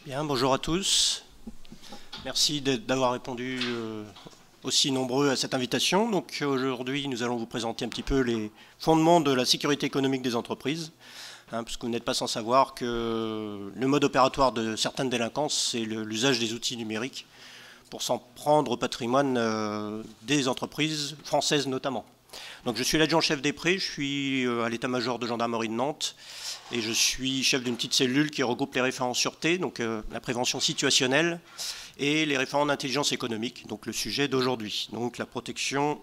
Bien, bonjour à tous. Merci d'avoir répondu aussi nombreux à cette invitation. Donc aujourd'hui, nous allons vous présenter un petit peu les fondements de la sécurité économique des entreprises, parce que vous n'êtes pas sans savoir que le mode opératoire de certaines délinquances, c'est l'usage des outils numériques pour s'en prendre au patrimoine des entreprises françaises notamment. Donc je suis l'adjudant-chef des prés, je suis à l'état-major de gendarmerie de Nantes et je suis chef d'une petite cellule qui regroupe les référents en sûreté, donc la prévention situationnelle, et les référents d'intelligence économique, donc le sujet d'aujourd'hui, donc la protection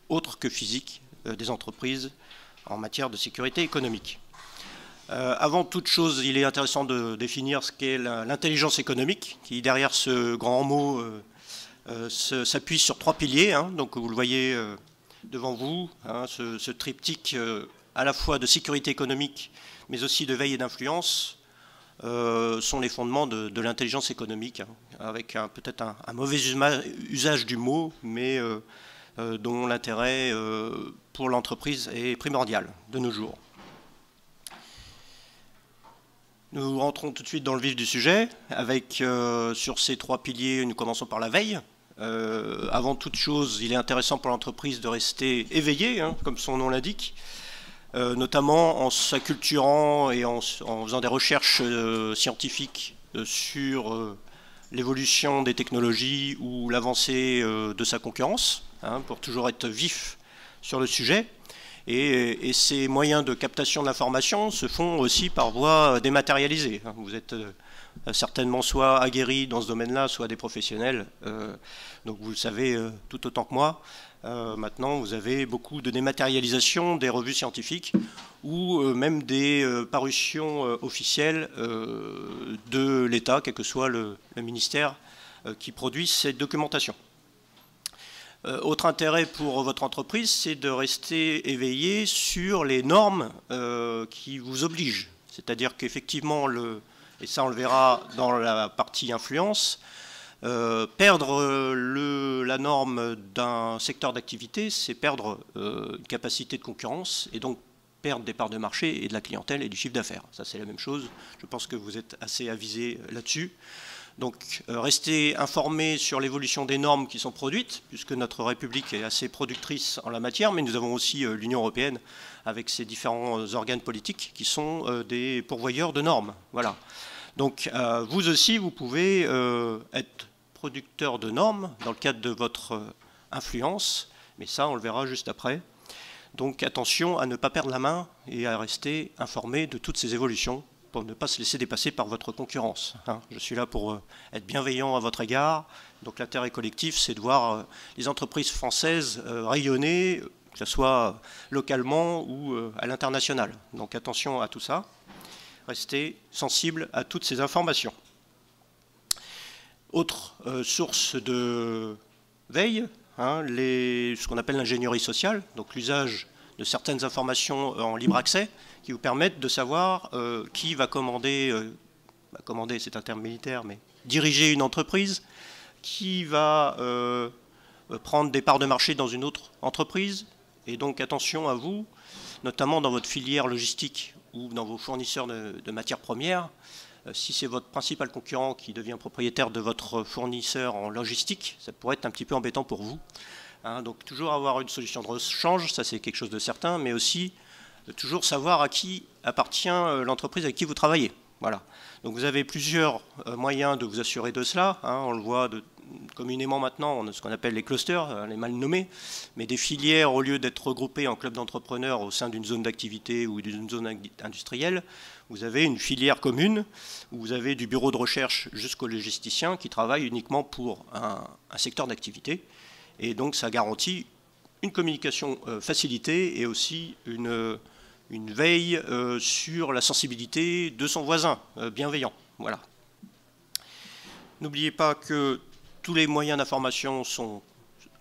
autre que physique des entreprises en matière de sécurité économique. Avant toute chose, il est intéressant de définir ce qu'est l'intelligence économique, qui derrière ce grand mot s'appuie sur trois piliers, donc vous le voyez devant vous, ce triptyque à la fois de sécurité économique mais aussi de veille et d'influence sont les fondements de l'intelligence économique, avec peut-être un mauvais usage du mot, mais dont l'intérêt pour l'entreprise est primordial de nos jours. Nous rentrons tout de suite dans le vif du sujet, avec sur ces trois piliers, nous commençons par la veille. Avant toute chose, il est intéressant pour l'entreprise de rester éveillée, comme son nom l'indique, notamment en s'acculturant et en faisant des recherches scientifiques sur l'évolution des technologies ou l'avancée de sa concurrence, pour toujours être vif sur le sujet. Et ces moyens de captation de l'information se font aussi par voie dématérialisée. Vous êtes certainement soit aguerris dans ce domaine-là, soit des professionnels. Donc vous le savez tout autant que moi. Maintenant, vous avez beaucoup de dématérialisation des revues scientifiques ou même des parutions officielles de l'État, quel que soit le ministère qui produit cette documentation. Autre intérêt pour votre entreprise, c'est de rester éveillé sur les normes qui vous obligent. C'est-à-dire qu'effectivement, et ça on le verra dans la partie influence, perdre la norme d'un secteur d'activité, c'est perdre une capacité de concurrence et donc perdre des parts de marché et de la clientèle et du chiffre d'affaires. Ça c'est la même chose, je pense que vous êtes assez avisé là-dessus. Donc rester informé sur l'évolution des normes qui sont produites, puisque notre République est assez productrice en la matière, mais nous avons aussi l'Union européenne avec ses différents organes politiques qui sont des pourvoyeurs de normes. Voilà. Donc vous aussi, vous pouvez être producteur de normes dans le cadre de votre influence, mais ça on le verra juste après. Donc attention à ne pas perdre la main et à rester informé de toutes ces évolutions, pour ne pas se laisser dépasser par votre concurrence. Je suis là pour être bienveillant à votre égard. Donc l'intérêt collectif, c'est de voir les entreprises françaises rayonner, que ce soit localement ou à l'international. Donc attention à tout ça. Restez sensible à toutes ces informations. Autre source de veille, ce qu'on appelle l'ingénierie sociale, donc l'usage de certaines informations en libre accès, qui vous permettent de savoir qui va commander, c'est un terme militaire, mais diriger une entreprise, qui va prendre des parts de marché dans une autre entreprise. Et donc attention à vous, notamment dans votre filière logistique ou dans vos fournisseurs de matières premières. Si c'est votre principal concurrent qui devient propriétaire de votre fournisseur en logistique, ça pourrait être un petit peu embêtant pour vous. Donc toujours avoir une solution de rechange, ça c'est quelque chose de certain, mais aussi toujours savoir à qui appartient l'entreprise avec qui vous travaillez. Voilà. Donc vous avez plusieurs moyens de vous assurer de cela. On le voit communément maintenant, on a ce qu'on appelle les clusters, les mal nommés, mais des filières, au lieu d'être regroupées en clubs d'entrepreneurs au sein d'une zone d'activité ou d'une zone industrielle, vous avez une filière commune où vous avez du bureau de recherche jusqu'au logisticien qui travaille uniquement pour un secteur d'activité. Et donc ça garantit une communication facilitée et aussi une veille sur la sensibilité de son voisin bienveillant. Voilà. N'oubliez pas que tous les moyens d'information sont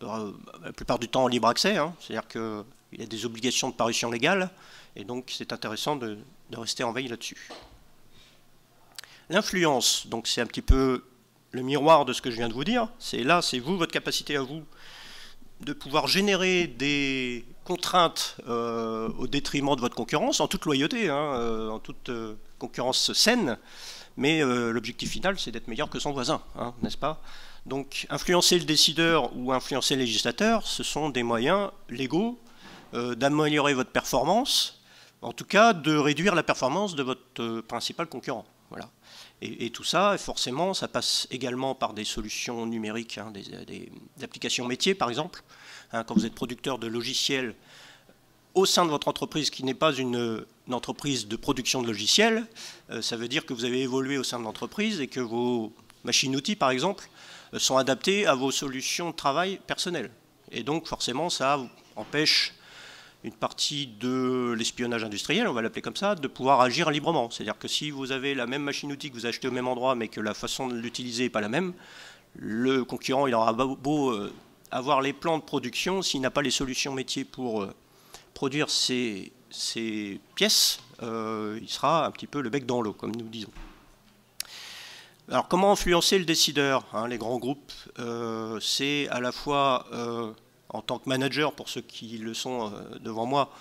la plupart du temps en libre accès, c'est-à-dire qu'il y a des obligations de parution légale, et donc c'est intéressant de rester en veille là-dessus. L'influence, donc c'est un petit peu le miroir de ce que je viens de vous dire, c'est vous, votre capacité à vous, de pouvoir générer des contraintes au détriment de votre concurrence, en toute loyauté, en toute concurrence saine, mais l'objectif final, c'est d'être meilleur que son voisin, hein, n'est-ce pas? Donc, influencer le décideur ou influencer le législateur, ce sont des moyens légaux d'améliorer votre performance, en tout cas de réduire la performance de votre principal concurrent. Voilà. Et tout ça, forcément, ça passe également par des solutions numériques, hein, des applications métiers, par exemple. Hein, quand vous êtes producteur de logiciels au sein de votre entreprise, qui n'est pas une entreprise de production de logiciels, ça veut dire que vous avez évolué au sein de l'entreprise et que vos machines-outils, par exemple, sont adaptés à vos solutions de travail personnelles. Et donc, forcément, ça empêche une partie de l'espionnage industriel, on va l'appeler comme ça, de pouvoir agir librement. C'est-à-dire que si vous avez la même machine-outil que vous achetez au même endroit, mais que la façon de l'utiliser n'est pas la même, le concurrent, il aura beau avoir les plans de production, s'il n'a pas les solutions métiers pour produire ces pièces, il sera un petit peu le bec dans l'eau, comme nous disons. Alors, comment influencer le décideur, hein, les grands groupes, c'est à la fois en tant que manager, pour ceux qui le sont devant moi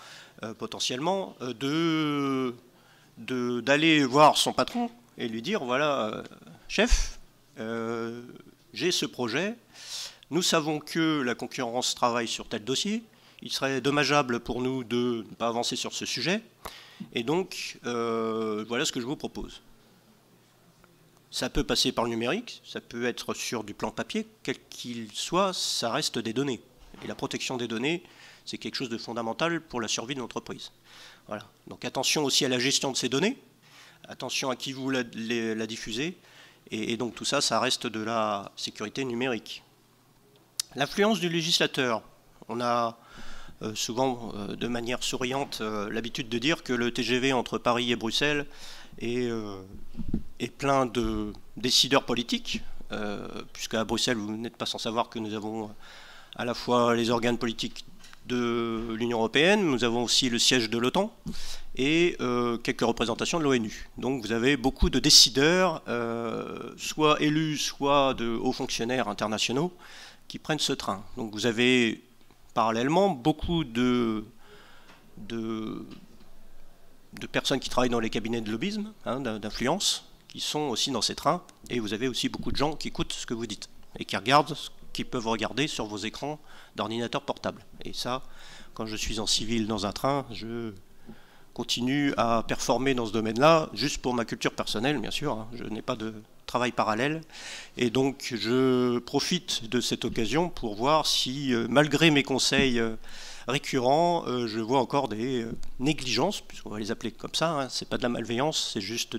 potentiellement, d'aller voir son patron et lui dire, voilà, chef, j'ai ce projet, nous savons que la concurrence travaille sur tel dossier, il serait dommageable pour nous de ne pas avancer sur ce sujet, et donc voilà ce que je vous propose. Ça peut passer par le numérique, ça peut être sur du plan papier, quel qu'il soit, ça reste des données. Et la protection des données, c'est quelque chose de fondamental pour la survie de l'entreprise. Voilà. Donc attention aussi à la gestion de ces données, attention à qui vous la diffusez, et donc tout ça, ça reste de la sécurité numérique. L'influence du législateur. On a souvent, de manière souriante, l'habitude de dire que le TGV entre Paris et Bruxelles est plein de décideurs politiques, puisqu'à Bruxelles, vous n'êtes pas sans savoir que nous avons à la fois les organes politiques de l'Union européenne, nous avons aussi le siège de l'OTAN et quelques représentations de l'ONU. Donc vous avez beaucoup de décideurs, soit élus, soit de hauts fonctionnaires internationaux, qui prennent ce train. Donc vous avez parallèlement beaucoup de personnes qui travaillent dans les cabinets de lobbyisme, hein, d'influence, qui sont aussi dans ces trains, et vous avez aussi beaucoup de gens qui écoutent ce que vous dites et qui regardent qui peuvent regarder sur vos écrans d'ordinateur portable. Et ça, quand je suis en civil dans un train, je continue à performer dans ce domaine-là, juste pour ma culture personnelle, bien sûr. Hein. Je n'ai pas de travail parallèle. Et donc, je profite de cette occasion pour voir si, malgré mes conseils récurrents, je vois encore des négligences, puisqu'on va les appeler comme ça. Hein. C'est pas de la malveillance, c'est juste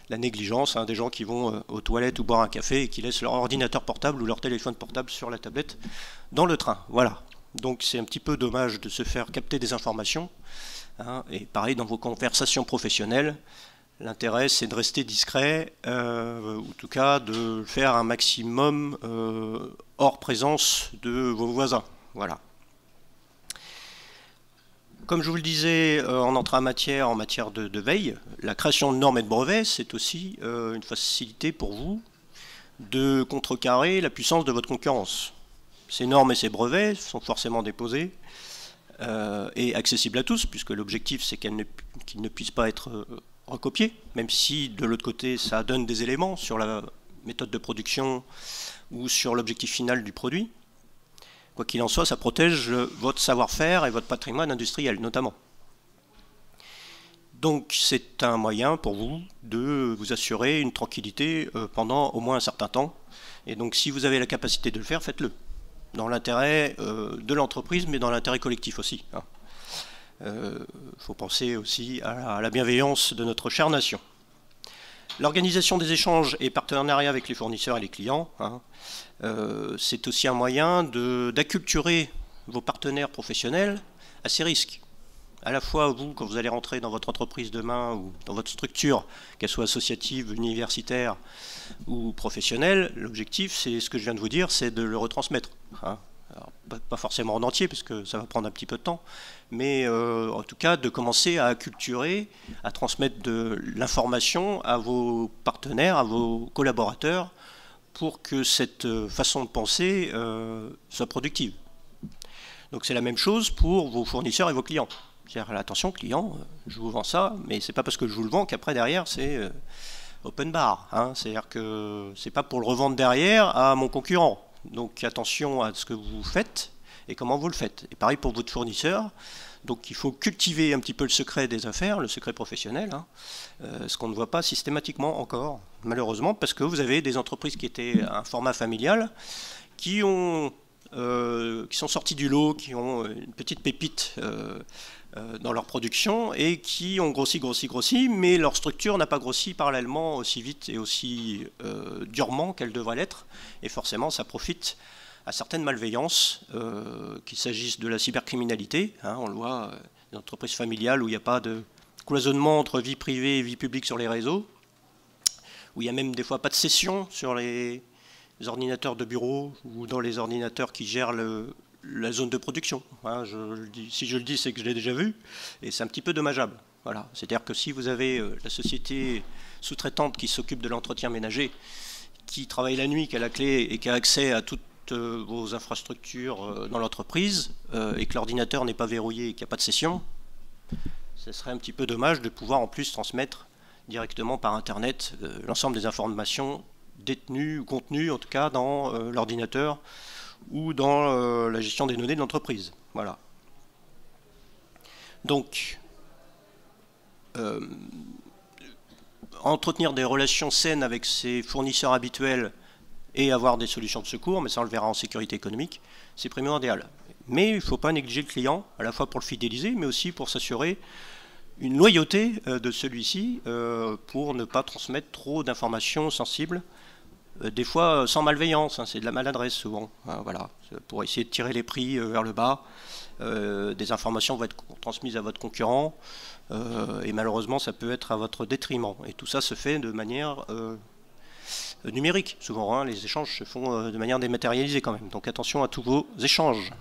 la négligence, hein, des gens qui vont aux toilettes ou boire un café et qui laissent leur ordinateur portable ou leur téléphone portable sur la tablette dans le train. Voilà. Donc c'est un petit peu dommage de se faire capter des informations. Hein, et pareil dans vos conversations professionnelles, l'intérêt c'est de rester discret, ou en tout cas de faire un maximum hors présence de vos voisins. Voilà. Comme je vous le disais, en entrant en matière de veille, la création de normes et de brevets, c'est aussi une facilité pour vous de contrecarrer la puissance de votre concurrence. Ces normes et ces brevets sont forcément déposés et accessibles à tous, puisque l'objectif c'est qu'ils ne puissent pas être recopiés, même si de l'autre côté ça donne des éléments sur la méthode de production ou sur l'objectif final du produit. Quoi qu'il en soit, ça protège votre savoir-faire et votre patrimoine industriel, notamment. Donc, c'est un moyen pour vous de vous assurer une tranquillité pendant au moins un certain temps. Et donc, si vous avez la capacité de le faire, faites-le. Dans l'intérêt de l'entreprise, mais dans l'intérêt collectif aussi. Faut penser aussi à la bienveillance de notre chère nation. L'organisation des échanges et partenariats avec les fournisseurs et les clients, hein, c'est aussi un moyen d'acculturer vos partenaires professionnels à ces risques. À la fois, vous, quand vous allez rentrer dans votre entreprise demain ou dans votre structure, qu'elle soit associative, universitaire ou professionnelle, l'objectif, c'est ce que je viens de vous dire, c'est de le retransmettre. Hein. Alors, pas forcément en entier, parce que ça va prendre un petit peu de temps, mais en tout cas de commencer à acculturer, à transmettre de l'information à vos partenaires, à vos collaborateurs, pour que cette façon de penser soit productive. Donc c'est la même chose pour vos fournisseurs et vos clients. C'est-à-dire, attention client, je vous vends ça, mais c'est pas parce que je vous le vends qu'après derrière c'est open bar, hein, c'est-à-dire que c'est pas pour le revendre derrière à mon concurrent. Donc attention à ce que vous faites et comment vous le faites. Et pareil pour votre fournisseur. Donc il faut cultiver un petit peu le secret des affaires, le secret professionnel, hein, ce qu'on ne voit pas systématiquement encore, malheureusement, parce que vous avez des entreprises qui étaient à un format familial, qui sont sortis du lot, qui ont une petite pépite dans leur production et qui ont grossi, mais leur structure n'a pas grossi parallèlement aussi vite et aussi durement qu'elle devrait l'être. Et forcément, ça profite à certaines malveillances, qu'il s'agisse de la cybercriminalité, hein, on le voit, des entreprises familiales où il n'y a pas de cloisonnement entre vie privée et vie publique sur les réseaux, où il n'y a même des fois pas de session sur les ordinateurs de bureau ou dans les ordinateurs qui gèrent la zone de production. Hein, si je le dis, c'est que je l'ai déjà vu, et c'est un petit peu dommageable. Voilà. C'est-à-dire que si vous avez la société sous-traitante qui s'occupe de l'entretien ménager, qui travaille la nuit, qui a la clé et qui a accès à toutes vos infrastructures dans l'entreprise, et que l'ordinateur n'est pas verrouillé et qu'il n'y a pas de session, ce serait un petit peu dommage de pouvoir en plus transmettre directement par Internet l'ensemble des informations détenues ou contenues, en tout cas dans l'ordinateur ou dans la gestion des données de l'entreprise. Voilà. Donc, entretenir des relations saines avec ses fournisseurs habituels et avoir des solutions de secours, mais ça on le verra en sécurité économique, c'est primordial. Mais il ne faut pas négliger le client, à la fois pour le fidéliser, mais aussi pour s'assurer une loyauté de celui-ci, pour ne pas transmettre trop d'informations sensibles, des fois sans malveillance, hein, c'est de la maladresse souvent, hein, voilà, pour essayer de tirer les prix vers le bas. Des informations vont être transmises à votre concurrent, et malheureusement ça peut être à votre détriment. Et tout ça se fait de manière numérique, souvent, hein, les échanges se font de manière dématérialisée quand même, donc attention à tous vos échanges.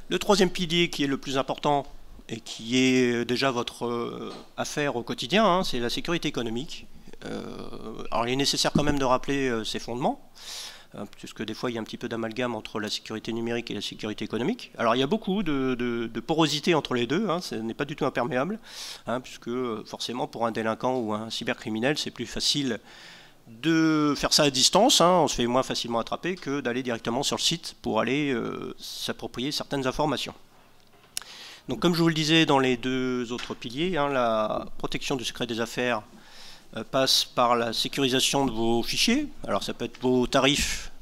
Le troisième pilier qui est le plus important et qui est déjà votre affaire au quotidien, hein, c'est la sécurité économique. Alors il est nécessaire quand même de rappeler ses fondements, puisque des fois il y a un petit peu d'amalgame entre la sécurité numérique et la sécurité économique. Alors il y a beaucoup de porosité entre les deux, hein, ce n'est pas du tout imperméable, hein, puisque forcément pour un délinquant ou un cybercriminel c'est plus facile de faire ça à distance, hein, on se fait moins facilement attraper que d'aller directement sur le site pour aller s'approprier certaines informations. Donc comme je vous le disais dans les deux autres piliers, hein, la protection du secret des affaires passe par la sécurisation de vos fichiers. Alors ça peut être vos tarifs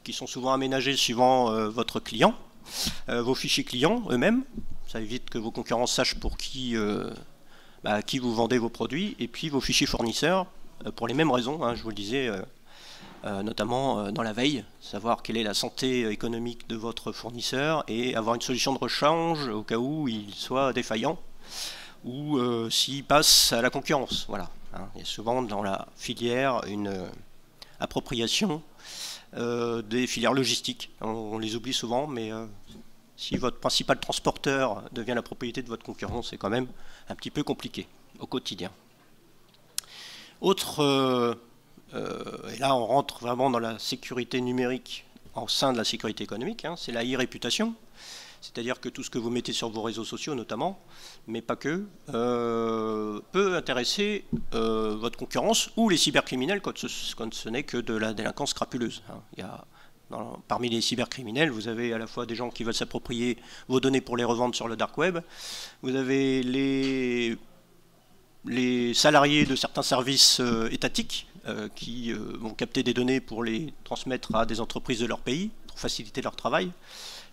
qui sont souvent aménagés suivant votre client, vos fichiers clients eux-mêmes, ça évite que vos concurrents sachent pour qui vous vendez vos produits, et puis vos fichiers fournisseurs, pour les mêmes raisons, hein, je vous le disais, notamment dans la veille, savoir quelle est la santé économique de votre fournisseur et avoir une solution de rechange au cas où il soit défaillant ou s'il passe à la concurrence. Voilà, hein. Il y a souvent dans la filière une appropriation des filières logistiques. On les oublie souvent, mais si votre principal transporteur devient la propriété de votre concurrent, c'est quand même un petit peu compliqué au quotidien. Autre, et là on rentre vraiment dans la sécurité numérique en sein de la sécurité économique, hein, c'est la e-réputation, c'est-à-dire que tout ce que vous mettez sur vos réseaux sociaux notamment, mais pas que, peut intéresser votre concurrence ou les cybercriminels quand ce n'est que de la délinquance scrapuleuse. Hein. Il y a, parmi les cybercriminels, vous avez à la fois des gens qui veulent s'approprier vos données pour les revendre sur le dark web, vous avez les salariés de certains services étatiques qui vont capter des données pour les transmettre à des entreprises de leur pays, pour faciliter leur travail.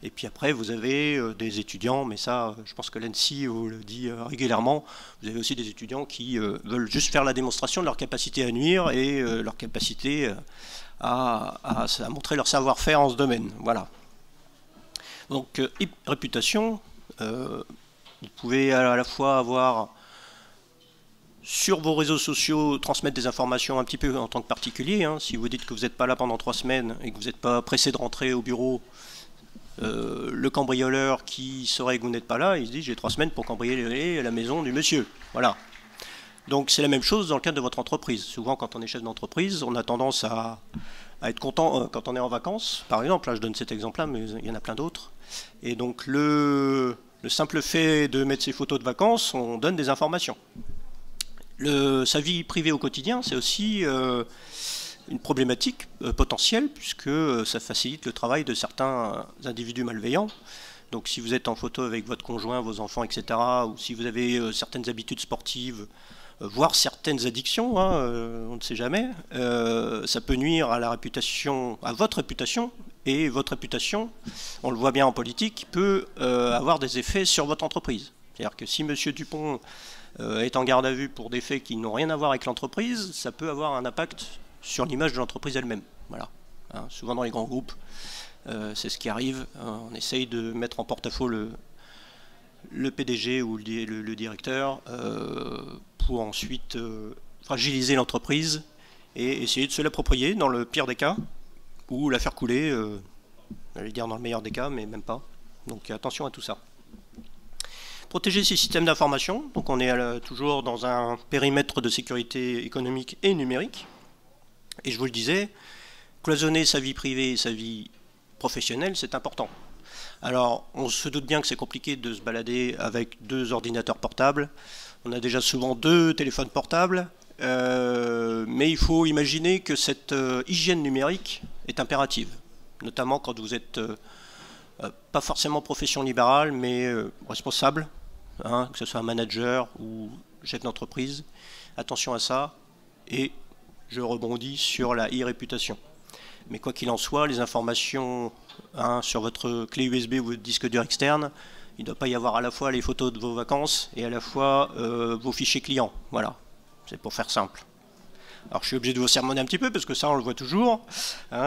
Et puis après, vous avez des étudiants, mais ça, je pense que l'ANSSI vous le dit régulièrement, vous avez aussi des étudiants qui veulent juste faire la démonstration de leur capacité à nuire et leur capacité à montrer leur savoir-faire en ce domaine. Voilà. Donc, réputation, vous pouvez à la fois avoir sur vos réseaux sociaux, transmettre des informations un petit peu en tant que particulier. Hein. Si vous dites que vous n'êtes pas là pendant 3 semaines et que vous n'êtes pas pressé de rentrer au bureau, le cambrioleur qui saurait que vous n'êtes pas là, il se dit j'ai 3 semaines pour cambrioler la maison du monsieur. Voilà. Donc c'est la même chose dans le cadre de votre entreprise. Souvent quand on est chef d'entreprise, on a tendance à être content quand on est en vacances. Par exemple, là je donne cet exemple-là, mais il y en a plein d'autres. Et donc le simple fait de mettre ses photos de vacances, on donne des informations. Sa vie privée au quotidien, c'est aussi une problématique potentielle, puisque ça facilite le travail de certains individus malveillants. Donc si vous êtes en photo avec votre conjoint, vos enfants, etc., ou si vous avez certaines habitudes sportives, voire certaines addictions, on ne sait jamais, ça peut nuire à la réputation, à votre réputation, et votre réputation, on le voit bien en politique, peut avoir des effets sur votre entreprise. C'est-à-dire que si M. Dupont est en garde à vue pour des faits qui n'ont rien à voir avec l'entreprise, ça peut avoir un impact sur l'image de l'entreprise elle-même. Voilà. Souvent dans les grands groupes, c'est ce qui arrive. On essaye de mettre en porte-à-faux le PDG ou le directeur pour ensuite fragiliser l'entreprise et essayer de se l'approprier dans le pire des cas ou la faire couler, j'allais dire dans le meilleur des cas, mais même pas. Donc attention à tout ça. Protéger ces systèmes d'information, donc on est toujours dans un périmètre de sécurité économique et numérique. Et je vous le disais, cloisonner sa vie privée et sa vie professionnelle, c'est important. Alors, on se doute bien que c'est compliqué de se balader avec 2 ordinateurs portables. On a déjà souvent 2 téléphones portables. Mais il faut imaginer que cette hygiène numérique est impérative. Notamment quand vous êtes pas forcément profession libérale, mais responsable, que ce soit un manager ou chef d'entreprise. Attention à ça. Et je rebondis sur la e-réputation. Mais quoi qu'il en soit, les informations sur votre clé USB ou votre disque dur externe, il ne doit pas y avoir à la fois les photos de vos vacances et à la fois vos fichiers clients. Voilà, c'est pour faire simple. Alors je suis obligé de vous sermonner un petit peu parce que ça on le voit toujours.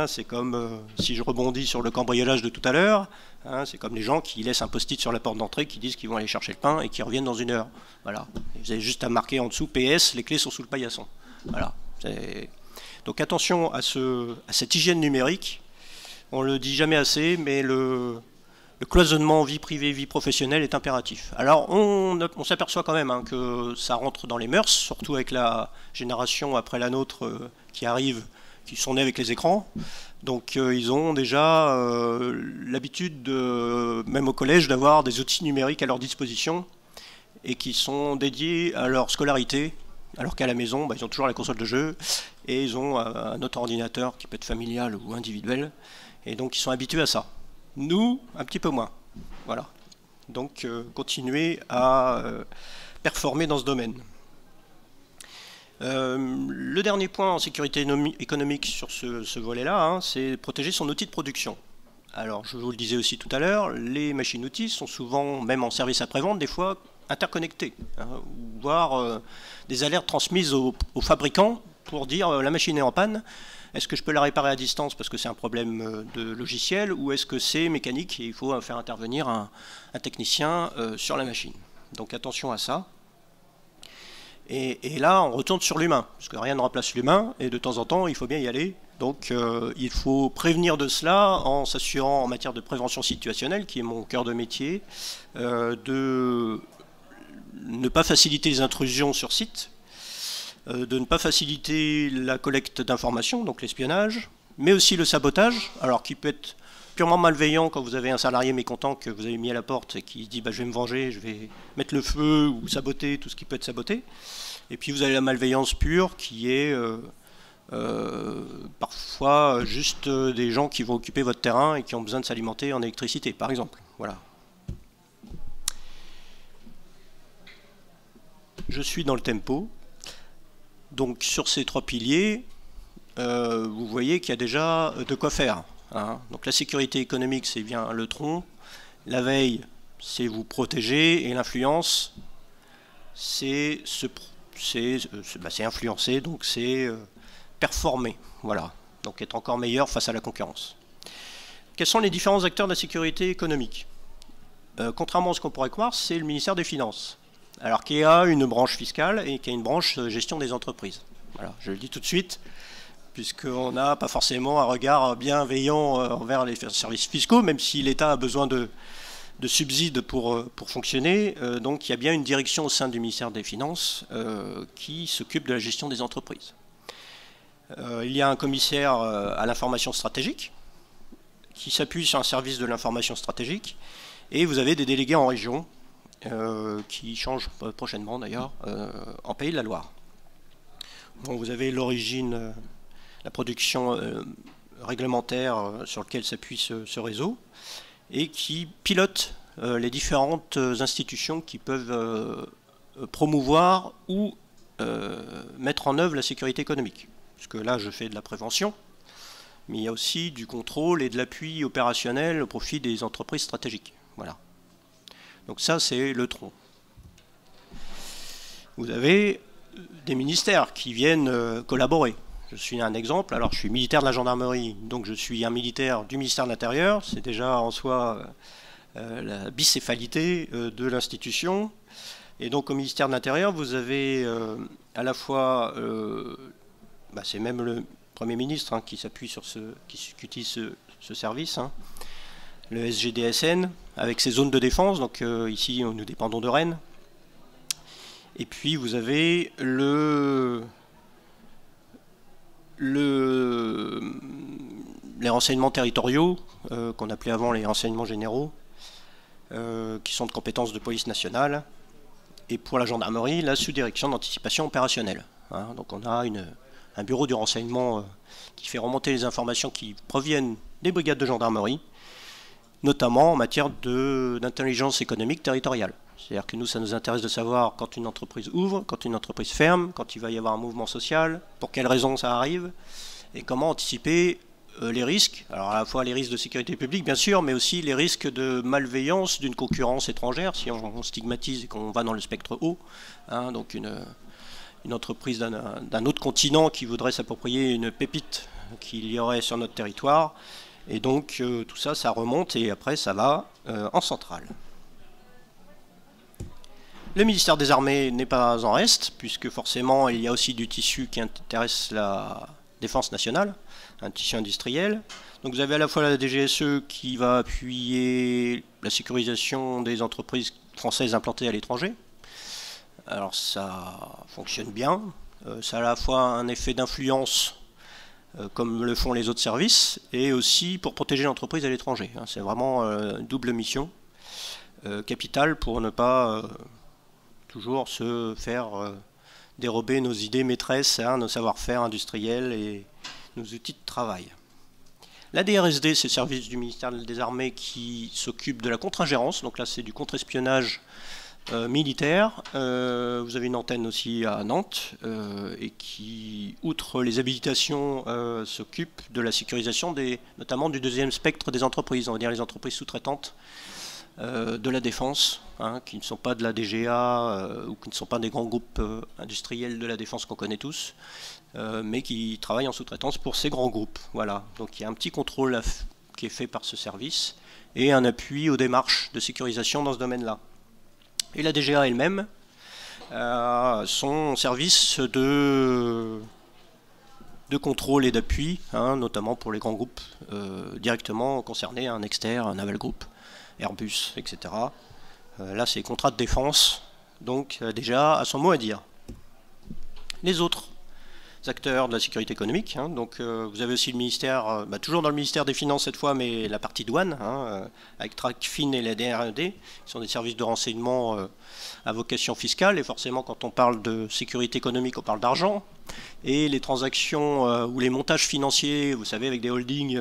C'est comme si je rebondis sur le cambriolage de tout à l'heure. C'est comme les gens qui laissent un post-it sur la porte d'entrée qui disent qu'ils vont aller chercher le pain et qui reviennent dans 1 heure. Voilà. Et vous avez juste à marquer en dessous PS, les clés sont sous le paillasson. Voilà. Donc attention à cette hygiène numérique. On ne le dit jamais assez, mais le cloisonnement vie privée, vie professionnelle est impératif. Alors on s'aperçoit quand même que ça rentre dans les mœurs, surtout avec la génération après la nôtre qui arrive, qui sont nés avec les écrans. Donc ils ont déjà l'habitude, même au collège, d'avoir des outils numériques à leur disposition et qui sont dédiés à leur scolarité. Alors qu'à la maison, ils ont toujours la console de jeu et ils ont un autre ordinateur qui peut être familial ou individuel. Et donc ils sont habitués à ça. Nous, un petit peu moins. Voilà. Donc continuer à performer dans ce domaine. Le dernier point en sécurité économique sur ce volet-là, c'est protéger son outil de production. Alors je vous le disais aussi tout à l'heure, les machines-outils sont souvent, même en service après-vente, des fois interconnectés, voire des alertes transmises aux fabricants pour dire la machine est en panne, est-ce que je peux la réparer à distance parce que c'est un problème de logiciel ou est-ce que c'est mécanique et il faut faire intervenir un technicien sur la machine. Donc attention à ça. Et là on retourne sur l'humain, parce que rien ne remplace l'humain et de temps en temps il faut bien y aller. Donc il faut prévenir de cela en s'assurant en matière de prévention situationnelle, qui est mon cœur de métier, de ne pas faciliter les intrusions sur site, de ne pas faciliter la collecte d'informations, donc l'espionnage, mais aussi le sabotage, alors qui peut être purement malveillant quand vous avez un salarié mécontent que vous avez mis à la porte et qui dit je vais me venger, je vais mettre le feu ou saboter tout ce qui peut être saboté. Et puis vous avez la malveillance pure qui est parfois juste des gens qui vont occuper votre terrain et qui ont besoin de s'alimenter en électricité, par exemple. Voilà. Je suis dans le tempo. Donc sur ces 3 piliers, vous voyez qu'il y a déjà de quoi faire. Donc la sécurité économique, c'est bien le tronc. La veille, c'est vous protéger. Et l'influence, c'est influencer, donc c'est performer. Voilà. Donc être encore meilleur face à la concurrence. Quels sont les différents acteurs de la sécurité économique? Contrairement à ce qu'on pourrait croire, c'est le ministère des Finances. Alors qui a une branche fiscale et qui a une branche gestion des entreprises. Voilà, je le dis tout de suite, puisqu'on n'a pas forcément un regard bienveillant envers les services fiscaux, même si l'État a besoin de subsides pour fonctionner. Donc il y a bien une direction au sein du ministère des Finances qui s'occupe de la gestion des entreprises. Il y a un commissaire à l'information stratégique qui s'appuie sur un service de l'information stratégique, et vous avez des délégués en région qui changent prochainement d'ailleurs en Pays de la Loire. Bon, vous avez l'origine, la production réglementaire sur laquelle s'appuie ce réseau, et qui pilote les différentes institutions qui peuvent promouvoir ou mettre en œuvre la sécurité économique. Parce que là, je fais de la prévention, mais il y a aussi du contrôle et de l'appui opérationnel au profit des entreprises stratégiques. Voilà. Donc ça, c'est le tronc. Vous avez des ministères qui viennent collaborer. Je suis un exemple. Alors, je suis militaire de la gendarmerie, donc je suis un militaire du ministère de l'Intérieur. C'est déjà en soi la bicéphalité de l'institution. Et donc, au ministère de l'Intérieur, vous avez à la fois, c'est même le Premier ministre qui s'appuie sur qui utilise ce service, le SGDSN, avec ses zones de défense. Donc ici, nous dépendons de Rennes. Et puis vous avez les renseignements territoriaux, qu'on appelait avant les renseignements généraux, qui sont de compétence de police nationale. Et pour la gendarmerie, la sous-direction d'anticipation opérationnelle. Donc on a un bureau du renseignement qui fait remonter les informations qui proviennent des brigades de gendarmerie, notamment en matière d'intelligence économique territoriale. C'est-à-dire que nous, ça nous intéresse de savoir quand une entreprise ouvre, quand une entreprise ferme, quand il va y avoir un mouvement social, pour quelles raisons ça arrive, et comment anticiper les risques. Alors à la fois les risques de sécurité publique, bien sûr, mais aussi les risques de malveillance d'une concurrence étrangère, si on stigmatise et qu'on va dans le spectre haut. Donc une entreprise d'un autre continent qui voudrait s'approprier une pépite qu'il y aurait sur notre territoire. Et donc tout ça, ça remonte et après ça va en centrale. Le ministère des Armées n'est pas en reste, puisque forcément il y a aussi du tissu qui intéresse la défense nationale, un tissu industriel. Donc vous avez à la fois la DGSE qui va appuyer la sécurisation des entreprises françaises implantées à l'étranger. Alors ça fonctionne bien, ça a à la fois un effet d'influence comme le font les autres services, et aussi pour protéger l'entreprise à l'étranger. C'est vraiment une double mission capitale pour ne pas toujours se faire dérober nos idées maîtresses, nos savoir-faire industriels et nos outils de travail. La DRSD, c'est le service du ministère des Armées qui s'occupe de la contre-ingérence, donc là c'est du contre-espionnage militaire. Vous avez une antenne aussi à Nantes et qui, outre les habilitations, s'occupe de la sécurisation notamment du deuxième spectre des entreprises, on va dire les entreprises sous-traitantes de la défense, qui ne sont pas de la DGA ou qui ne sont pas des grands groupes industriels de la défense qu'on connaît tous, mais qui travaillent en sous-traitance pour ces grands groupes. Voilà. Donc il y a un petit contrôle qui est fait par ce service et un appui aux démarches de sécurisation dans ce domaine-là. Et la DGA elle-même, son service de contrôle et d'appui, notamment pour les grands groupes directement concernés, un Nexter, un Naval Group, Airbus, etc. Là, c'est les contrats de défense, donc déjà à son mot à dire. Les autres acteurs de la sécurité économique, donc vous avez aussi le ministère, toujours dans le ministère des Finances cette fois, mais la partie douane, avec TracFin et la DRED, qui sont des services de renseignement à vocation fiscale, et forcément quand on parle de sécurité économique, on parle d'argent, et les transactions ou les montages financiers, vous savez, avec des holdings,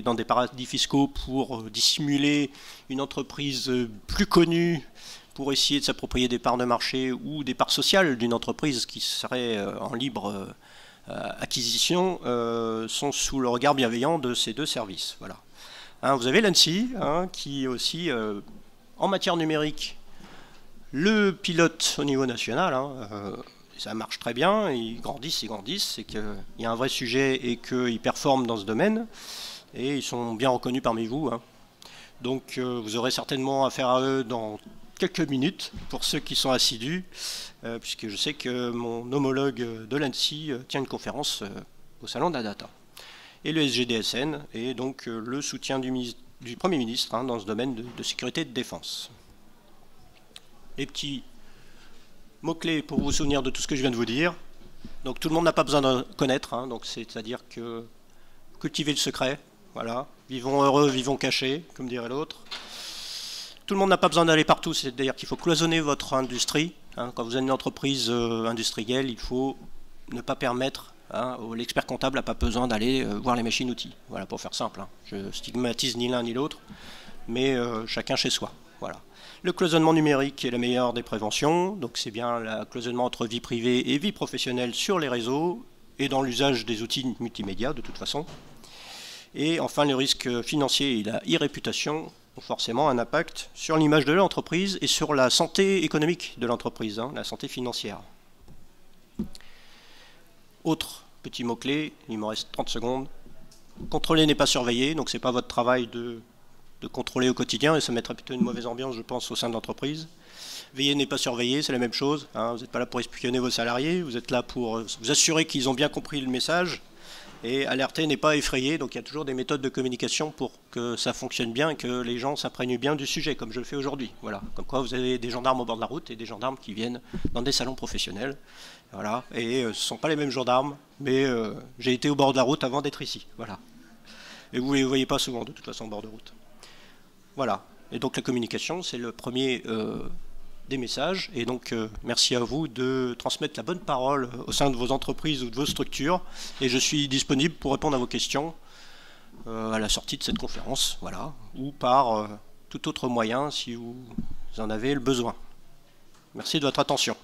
dans des paradis fiscaux pour dissimuler une entreprise plus connue, pour essayer de s'approprier des parts de marché ou des parts sociales d'une entreprise qui serait en libre acquisition, sont sous le regard bienveillant de ces deux services. Voilà. Vous avez l'ANSSI, qui est aussi, en matière numérique, le pilote au niveau national. Ça marche très bien, ils grandissent, c'est qu'il y a un vrai sujet et qu'ils performent dans ce domaine, et ils sont bien reconnus parmi vous. Donc vous aurez certainement affaire à eux dans quelques minutes, pour ceux qui sont assidus, puisque je sais que mon homologue de l'ANSSI tient une conférence au Salon de la Data. Et le SGDSN est donc le soutien du Premier ministre dans ce domaine de sécurité et de défense. Les petits mots-clés pour vous souvenir de tout ce que je viens de vous dire. Donc tout le monde n'a pas besoin de connaître, donc c'est-à-dire que cultiver le secret, voilà, vivons heureux, vivons cachés, comme dirait l'autre. Tout le monde n'a pas besoin d'aller partout, c'est-à-dire qu'il faut cloisonner votre industrie. Quand vous êtes une entreprise industrielle, il faut ne pas permettre, hein, l'expert comptable n'a pas besoin d'aller voir les machines-outils. Voilà, pour faire simple, hein. Je stigmatise ni l'un ni l'autre, mais chacun chez soi. Voilà. Le cloisonnement numérique est la meilleure des préventions, donc c'est bien le cloisonnement entre vie privée et vie professionnelle sur les réseaux et dans l'usage des outils multimédia de toute façon. Et enfin, le risque financier et la e-réputation ont forcément un impact sur l'image de l'entreprise et sur la santé économique de l'entreprise, hein, la santé financière. Autre petit mot-clé, il me reste 30 secondes. Contrôler n'est pas surveiller, donc ce n'est pas votre travail de contrôler au quotidien, et ça mettrait plutôt une mauvaise ambiance, je pense, au sein de l'entreprise. Veiller n'est pas surveiller, c'est la même chose, hein, vous n'êtes pas là pour espionner vos salariés, vous êtes là pour vous assurer qu'ils ont bien compris le message, et alerter n'est pas effrayer, donc il y a toujours des méthodes de communication pour que ça fonctionne bien et que les gens s'imprègnent bien du sujet, comme je le fais aujourd'hui. Voilà. Comme quoi vous avez des gendarmes au bord de la route et des gendarmes qui viennent dans des salons professionnels. Voilà. Et ce ne sont pas les mêmes gendarmes, mais j'ai été au bord de la route avant d'être ici. Voilà. Et vous ne les voyez pas souvent de toute façon au bord de route. Voilà. Et donc la communication, c'est le premier des messages. Et donc merci à vous de transmettre la bonne parole au sein de vos entreprises ou de vos structures. Et je suis disponible pour répondre à vos questions à la sortie de cette conférence, voilà, ou par tout autre moyen si vous en avez le besoin. Merci de votre attention.